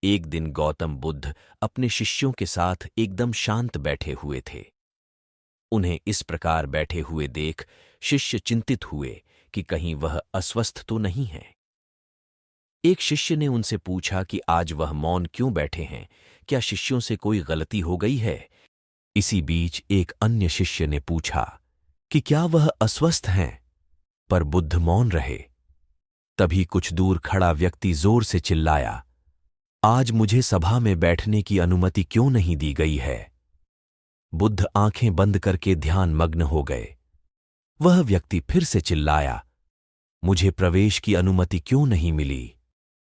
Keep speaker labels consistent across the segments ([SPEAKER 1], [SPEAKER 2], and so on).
[SPEAKER 1] एक दिन गौतम बुद्ध अपने शिष्यों के साथ एकदम शांत बैठे हुए थे। उन्हें इस प्रकार बैठे हुए देख शिष्य चिंतित हुए कि कहीं वह अस्वस्थ तो नहीं है। एक शिष्य ने उनसे पूछा कि आज वह मौन क्यों बैठे हैं, क्या शिष्यों से कोई गलती हो गई है? इसी बीच एक अन्य शिष्य ने पूछा कि क्या वह अस्वस्थ हैं? पर बुद्ध मौन रहे। तभी कुछ दूर खड़ा व्यक्ति जोर से चिल्लाया, आज मुझे सभा में बैठने की अनुमति क्यों नहीं दी गई है? बुद्ध आंखें बंद करके ध्यान मग्न हो गए। वह व्यक्ति फिर से चिल्लाया, मुझे प्रवेश की अनुमति क्यों नहीं मिली?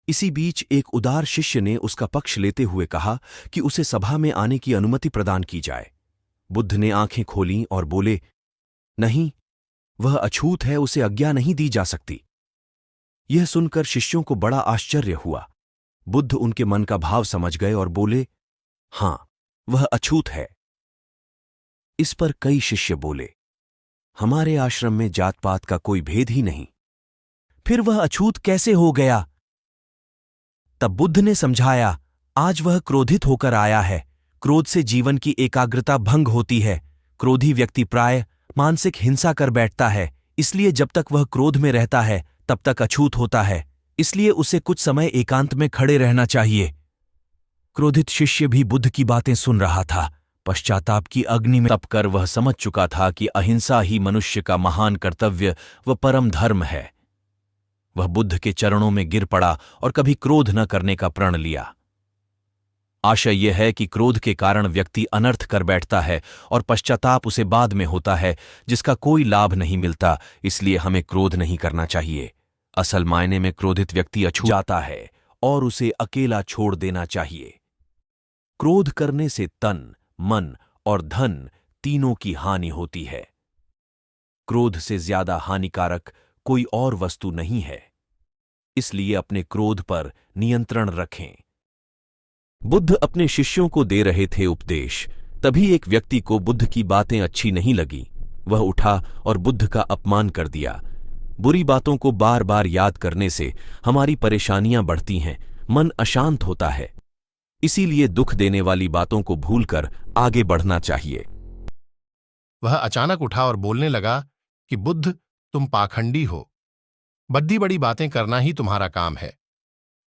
[SPEAKER 1] इसी बीच एक उदार शिष्य ने उसका पक्ष लेते हुए कहा कि उसे सभा में आने की अनुमति प्रदान की जाए। बुद्ध ने आंखें खोलीं और बोले, नहीं, वह अछूत है, उसे आज्ञा नहीं दी जा सकती। यह सुनकर शिष्यों को बड़ा आश्चर्य हुआ। बुद्ध उनके मन का भाव समझ गए और बोले, हां, वह अछूत है। इस पर कई शिष्य बोले, हमारे आश्रम में जात पात का कोई भेद ही नहीं, फिर वह अछूत कैसे हो गया? तब बुद्ध ने समझाया, आज वह क्रोधित होकर आया है। क्रोध से जीवन की एकाग्रता भंग होती है। क्रोधी व्यक्ति प्राय मानसिक हिंसा कर बैठता है, इसलिए जब तक वह क्रोध में रहता है तब तक अछूत होता है। इसलिए उसे कुछ समय एकांत में खड़े रहना चाहिए। क्रोधित शिष्य भी बुद्ध की बातें सुन रहा था। पश्चाताप की अग्नि में तपकर वह समझ चुका था कि अहिंसा ही मनुष्य का महान कर्तव्य व परम धर्म है। वह बुद्ध के चरणों में गिर पड़ा और कभी क्रोध न करने का प्रण लिया। आशय यह है कि क्रोध के कारण व्यक्ति अनर्थ कर बैठता है और पश्चाताप उसे बाद में होता है, जिसका कोई लाभ नहीं मिलता। इसलिए हमें क्रोध नहीं करना चाहिए। असल मायने में क्रोधित व्यक्ति अछूत जाता है और उसे अकेला छोड़ देना चाहिए। क्रोध करने से तन, मन और धन तीनों की हानि होती है। क्रोध से ज्यादा हानिकारक कोई और वस्तु नहीं है। इसलिए अपने क्रोध पर नियंत्रण रखें। बुद्ध अपने शिष्यों को दे रहे थे उपदेश। तभी एक व्यक्ति को बुद्ध की बातें अच्छी नहीं लगी। वह उठा और बुद्ध का अपमान कर दिया। बुरी बातों को बार बार याद करने से हमारी परेशानियां बढ़ती हैं, मन अशांत होता है। इसीलिए दुख देने वाली बातों को भूलकर आगे बढ़ना चाहिए।
[SPEAKER 2] वह अचानक उठा और बोलने लगा कि बुद्ध, तुम पाखंडी हो। बड़ी बड़ी बातें करना ही तुम्हारा काम है।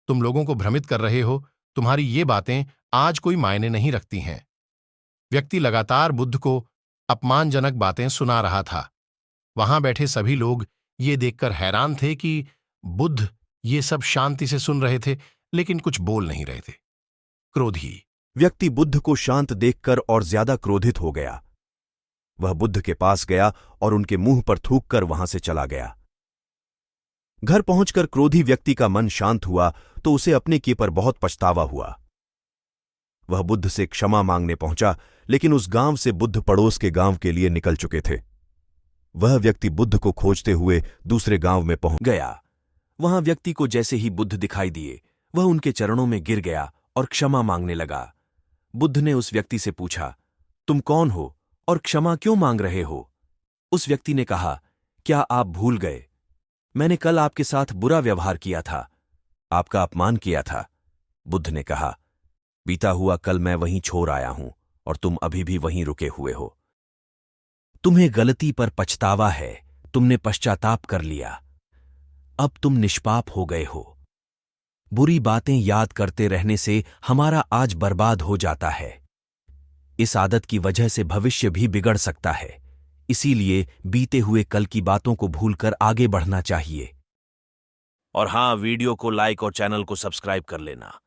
[SPEAKER 2] तुम लोगों को भ्रमित कर रहे हो। तुम्हारी ये बातें आज कोई मायने नहीं रखती हैं। व्यक्ति लगातार बुद्ध को अपमानजनक बातें सुना रहा था। वहां बैठे सभी लोग ये देखकर हैरान थे कि बुद्ध ये सब शांति से सुन रहे थे, लेकिन कुछ बोल नहीं रहे थे। क्रोधी
[SPEAKER 1] व्यक्ति बुद्ध को शांत देखकर और ज्यादा क्रोधित हो गया। वह बुद्ध के पास गया और उनके मुंह पर थूककर वहां से चला गया। घर पहुंचकर क्रोधी व्यक्ति का मन शांत हुआ तो उसे अपने किए पर बहुत पछतावा हुआ। वह बुद्ध से क्षमा मांगने पहुंचा, लेकिन उस गांव से बुद्ध पड़ोस के गांव के लिए निकल चुके थे। वह व्यक्ति बुद्ध को खोजते हुए दूसरे गांव में पहुंच गया। वहां व्यक्ति को जैसे ही बुद्ध दिखाई दिए, वह उनके चरणों में गिर गया और क्षमा मांगने लगा। बुद्ध ने उस व्यक्ति से पूछा, तुम कौन हो और क्षमा क्यों मांग रहे हो? उस व्यक्ति ने कहा, क्या आप भूल गए? मैंने कल आपके साथ बुरा व्यवहार किया था, आपका अपमान किया था। बुद्ध ने कहा, बीता हुआ कल मैं वहीं छोड़ आया हूं और तुम अभी भी वहीं रुके हुए हो। तुम्हें गलती पर पछतावा है, तुमने पश्चाताप कर लिया। अब तुम निष्पाप हो गए हो। बुरी बातें याद करते रहने से हमारा आज बर्बाद हो जाता है। इस आदत की वजह से भविष्य भी बिगड़ सकता है। इसीलिए बीते हुए कल की बातों को भूलकर आगे बढ़ना चाहिए। और हां, वीडियो को लाइक और चैनल को सब्सक्राइब कर लेना।